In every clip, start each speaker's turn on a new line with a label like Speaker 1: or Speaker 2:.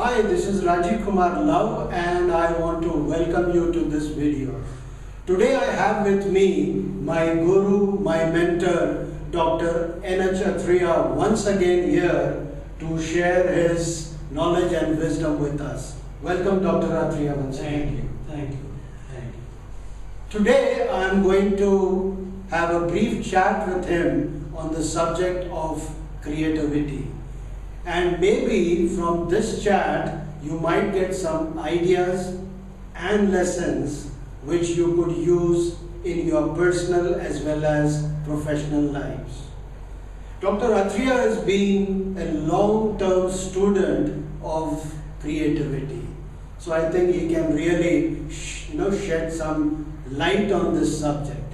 Speaker 1: Hi, this is Rajiv Kumar Luv and I want to welcome you to this video. Today I have with me my guru, my mentor, Dr. Atthreya once again here to share his knowledge and wisdom with us. Welcome Dr. Atthreya once again.
Speaker 2: Thank you.
Speaker 1: Today I am going to have a brief chat with him on the subject of creativity. And maybe from this chat you might get some ideas and lessons which you could use in your personal as well as professional lives. Dr. Atthreya has been a long-term student of creativity. So I think he can really shed some light on this subject.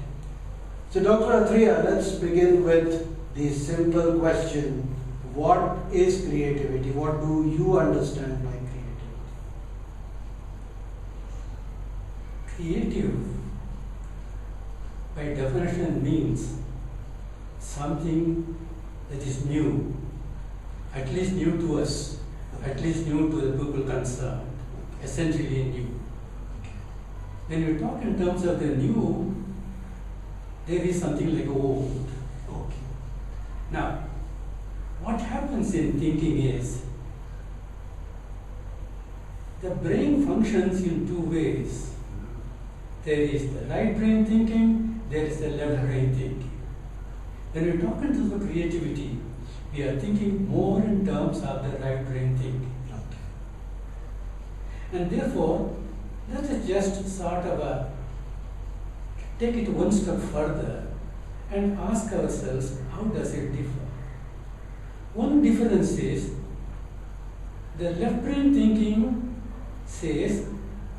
Speaker 1: So Dr. Atthreya, let's begin with the simple question. What is creativity? What do you understand by creativity?
Speaker 2: Creative, by definition, means something that is new, at least new to us, at least new to the people concerned, essentially new. When you talk in terms of the new, there is something like old.
Speaker 1: Okay.
Speaker 2: Now, what happens in thinking is, the brain functions in two ways. There is the right brain thinking, there is the left brain thinking. When we talk in terms of creativity, we are thinking more in terms of the right brain thinking. And therefore, let us just sort of take it one step further and ask ourselves, how does it differ? One difference is, the left brain thinking says,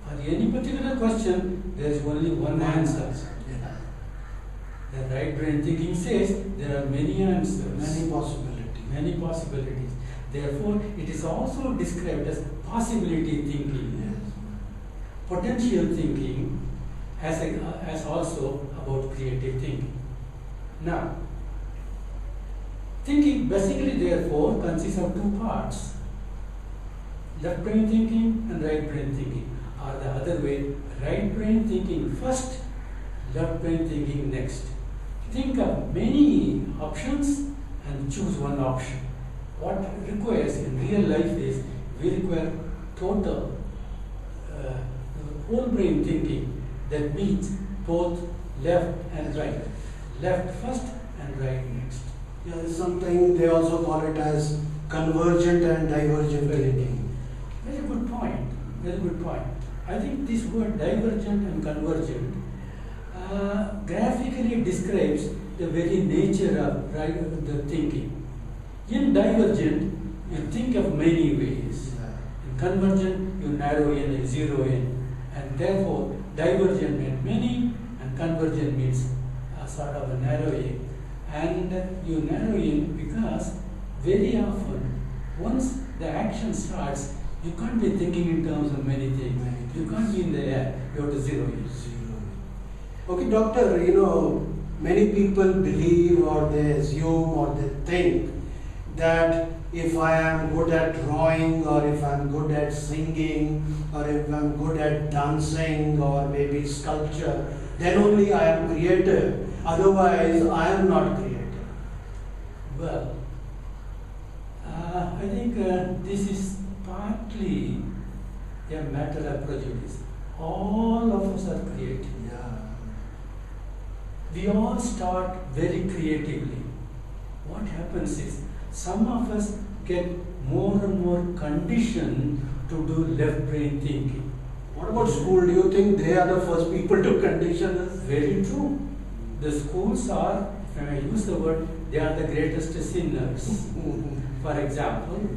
Speaker 2: for any particular question, there is only one answer. The right brain thinking says, there are many answers. Many possibilities. Therefore, it is also described as possibility thinking, potential thinking, as also about creative thinking. Now, thinking basically therefore consists of two parts. Left brain thinking and right brain thinking. Or the other way, right brain thinking first, left brain thinking next. Think of many options and choose one option. What requires in real life is, we require total whole brain thinking that means both left and right. Left first and right next.
Speaker 1: Yeah, there's something they also call it as convergent and divergent thinking.
Speaker 2: Very good point. Very good point. I think this word divergent and convergent graphically describes the very nature of the thinking. In divergent, you think of many ways. In convergent, you narrow in and zero in. And therefore, divergent means many and convergent means sort of a narrowing. And you narrow in because very often, once the action starts, you can't be thinking in terms of many things. You can't be in the air. You have to zero in.
Speaker 1: Okay, doctor, many people believe or they assume or they think that if I am good at drawing or if I'm good at singing or if I'm good at dancing or maybe sculpture, then only I am creative. Otherwise, I am not creative.
Speaker 2: Well, I think this is partly a matter of prejudice. All of us are creative. We all start very creatively. What happens is, some of us get more and more conditioned to do left brain thinking.
Speaker 1: What about school? Do you think they are the first people to condition us?
Speaker 2: Very true. The schools are, if I use the word, they are the greatest sinners. For example,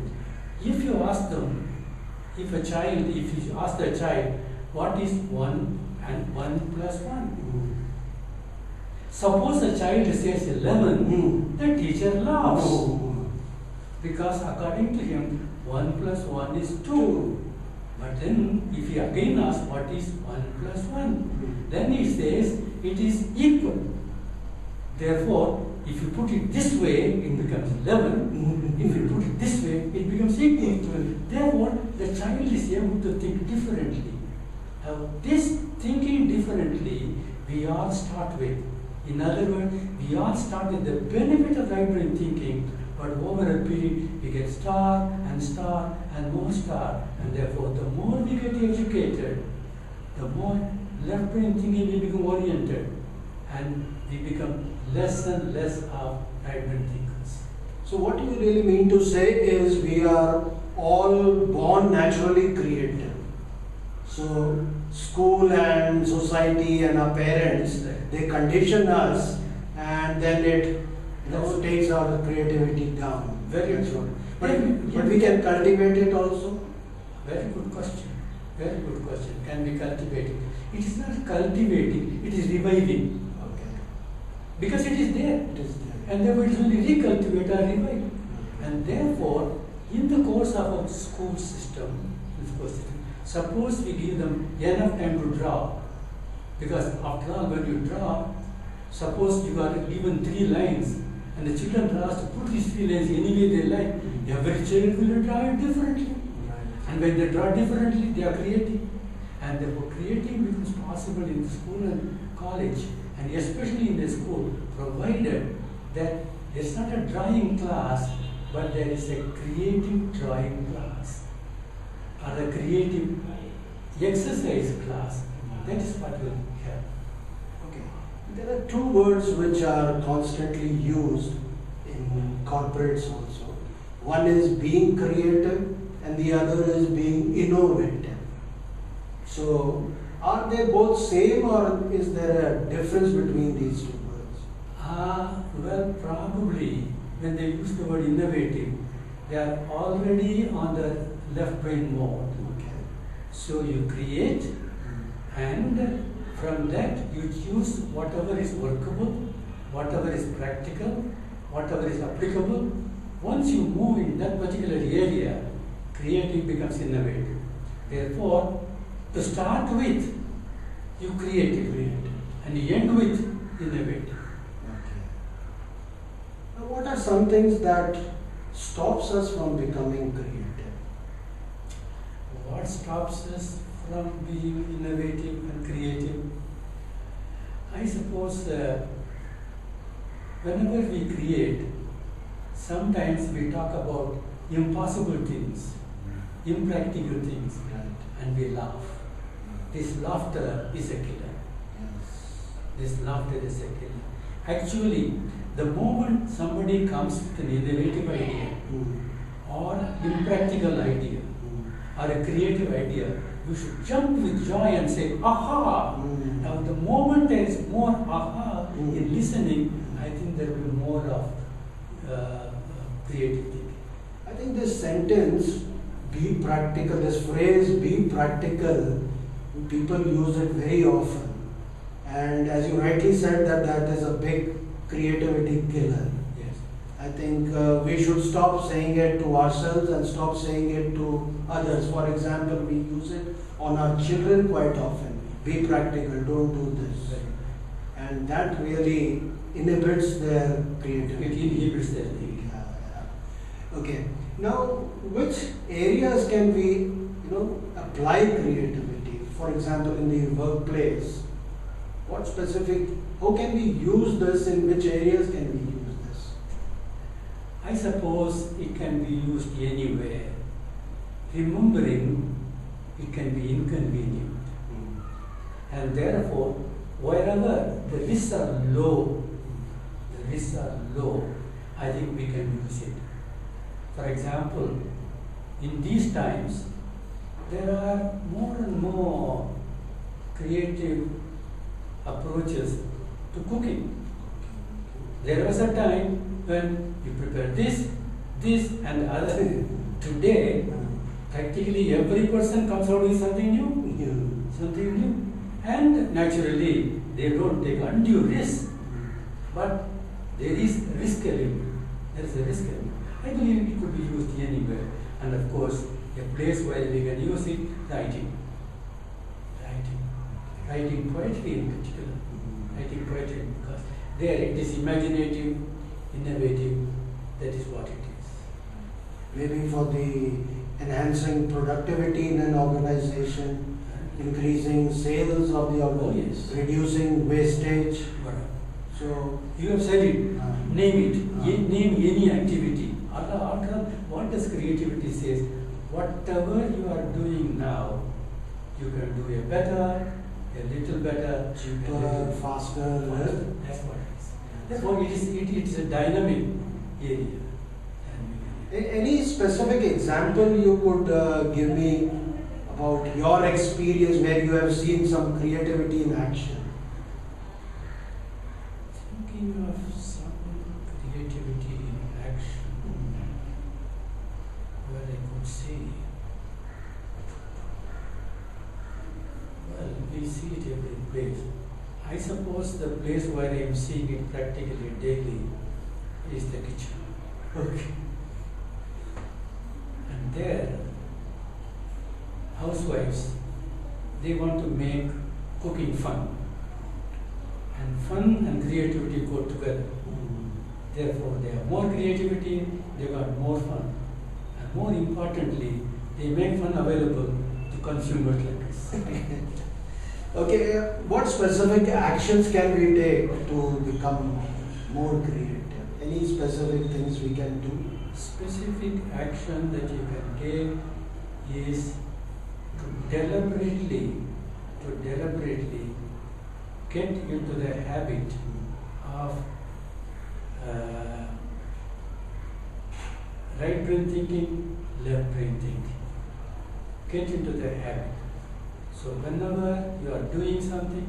Speaker 2: if you ask them, if you ask the child, what is 1 and 1 plus 1? Suppose the child says 11, the teacher laughs. Because according to him, 1 plus 1 is 2. But then, if he again asks what is 1 plus 1, then he says it is equal. Therefore, if you put it this way, it becomes 11. If you put it this way, it becomes equal. Therefore, the child is able to think differently. Now, this thinking differently, we all start with. In other words, we all start with the benefit of right brain thinking, but over a period, we get star and more star, and therefore, the more we get educated, the more left brain thinking will become oriented, and we become less and less of right brain thinkers.
Speaker 1: So what you really mean to say is we are all born naturally creative. So school and society and our parents, they condition us, and then it takes our creativity down.
Speaker 2: Very true.
Speaker 1: But we can cultivate it also?
Speaker 2: Very good question. Very good question. Can we cultivate it? It is not cultivating, it is reviving.
Speaker 1: Okay.
Speaker 2: Because it is there.
Speaker 1: It is there.
Speaker 2: And therefore it is only recultivate or revive. And therefore, in the course of a school system, suppose we give them enough time to draw. Because after all, when you draw, suppose you are given 3 lines, and the children are asked to put these 3 lines any way they like, every child will draw it differently. And when they draw differently, they are creating. And therefore, creating becomes possible in the school and college, and especially in the school, provided that there is not a drawing class, but there is a creative drawing class, or a creative exercise class. That is what will help.
Speaker 1: Okay. There are 2 words which are constantly used in corporates also. One is being creative, and the other is being innovative. So, are they both same, or is there a difference between these 2 words?
Speaker 2: Well, probably when they use the word innovative, they are already on the left brain mode.
Speaker 1: Okay.
Speaker 2: So you create, and from that you choose whatever is workable, whatever is practical, whatever is applicable. Once you move in that particular area, creative becomes innovative. Therefore, to start with, you creative, and you end with innovative.
Speaker 1: Okay. Now, what are some things that stops us from becoming creative?
Speaker 2: What stops us from being innovative and creative? I suppose whenever we create, sometimes we talk about impossible things, impractical things, and we laugh. This laughter is a killer. This laughter is a killer. Actually, the moment somebody comes with an innovative idea, or impractical idea, or a creative idea, you should jump with joy and say, aha! Now, the moment there is more aha in listening, I think there will be more of creative thinking.
Speaker 1: I think this sentence, be practical, this phrase, be practical, people use it very often. And as you rightly said, that is a big creativity killer.
Speaker 2: Yes.
Speaker 1: I think we should stop saying it to ourselves and stop saying it to others. For example, we use it on our children quite often. Be practical, don't do this.
Speaker 2: Right.
Speaker 1: And that really inhibits their creativity.
Speaker 2: It inhibits their thinking.
Speaker 1: Okay. Now, which areas can we, apply creativity? For example, in the workplace, what specific? How can we use this? In which areas can we use this?
Speaker 2: I suppose it can be used anywhere. Remembering, it can be inconvenient. And therefore, wherever the risks are low, I think we can use it. For example, in these times, there are more and more creative approaches to cooking. There was a time when you prepare this, and the other. Today, practically every person comes out with something new. And naturally, they don't take undue risk. But there is risk element. There is a risk element. I believe it could be used anywhere. And of course, a place where we can use it, writing. Writing poetry in particular. Writing poetry, because There it is imaginative, innovative, that is what it is.
Speaker 1: Maybe for the enhancing productivity in an organization, increasing sales of the organization,
Speaker 2: yes.
Speaker 1: reducing wastage.
Speaker 2: But
Speaker 1: So
Speaker 2: you have said it, name it, name any activity. What does creativity says? Whatever you are doing now, you can do a better, a little better,
Speaker 1: cheaper, faster.
Speaker 2: That's what it is. That's what it is. It is a dynamic area.
Speaker 1: Any specific example you could give me about your experience where you have seen some creativity in action?
Speaker 2: Thinking of some creativity in action, where I could see. Well, we see it every place. I suppose the place where I am seeing it practically daily is the kitchen.
Speaker 1: Okay.
Speaker 2: And there, housewives, they want to make cooking fun. And fun and creativity go together. Therefore, they have more creativity, they got more fun. And more importantly, they make fun available to consumers like us.
Speaker 1: Okay, what specific actions can we take to become more creative? Any specific things we can do?
Speaker 2: Specific action that you can take is to deliberately get into the habit of right brain thinking, left brain thinking. Get into the habit. So whenever you are doing something,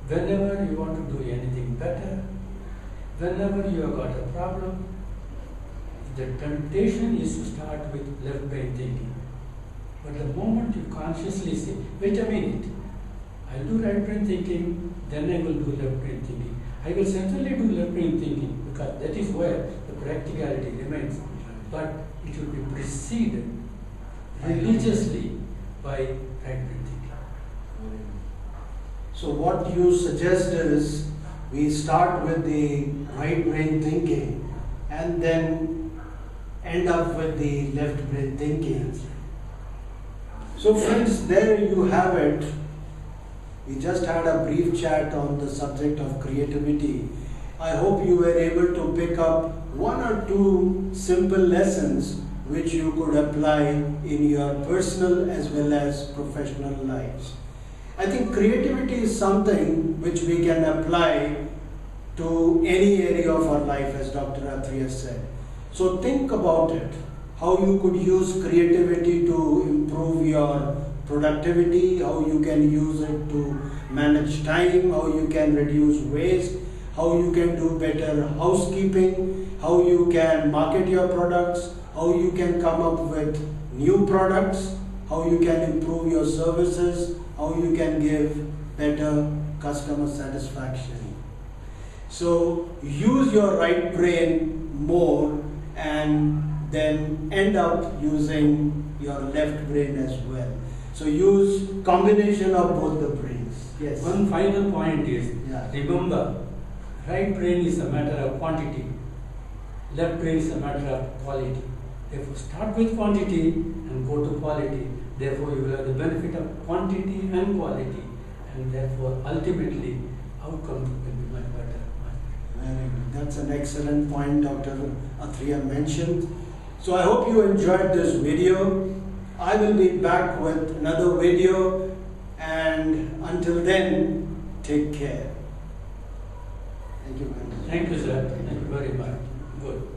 Speaker 2: whenever you want to do anything better, whenever you have got a problem, the temptation is to start with left brain thinking. But the moment you consciously say, wait a minute, I'll do right brain thinking, then I will do left brain thinking. I will certainly do left brain thinking because that is where the practicality remains. But it will be preceded religiously by right brain thinking.
Speaker 1: So what you suggest is we start with the right brain thinking and then end up with the left brain thinking. So friends, there you have it. We just had a brief chat on the subject of creativity. I hope you were able to pick up one or two simple lessons which you could apply in your personal as well as professional lives. I think creativity is something which we can apply to any area of our life, as Dr. Atthreya said. So think about it, how you could use creativity to improve your productivity, how you can use it to manage time, how you can reduce waste, how you can do better housekeeping, how you can market your products, how you can come up with new products, how you can improve your services, how you can give better customer satisfaction. So use your right brain more and then end up using your left brain as well. So use combination of both the brains. Yes.
Speaker 2: One final point is,
Speaker 1: Yeah.
Speaker 2: remember, right brain is a matter of quantity, left brain is a matter of quality. Therefore, start with quantity and go to quality. Therefore, you will have the benefit of quantity and quality, and therefore, ultimately, outcomes will be much better.
Speaker 1: Very good. That's an excellent point Dr. Atthreya mentioned. So I hope you enjoyed this video. I will be back with another video, and until then, take care. Thank you very much.
Speaker 2: Thank you, sir. Thank you very much. Good.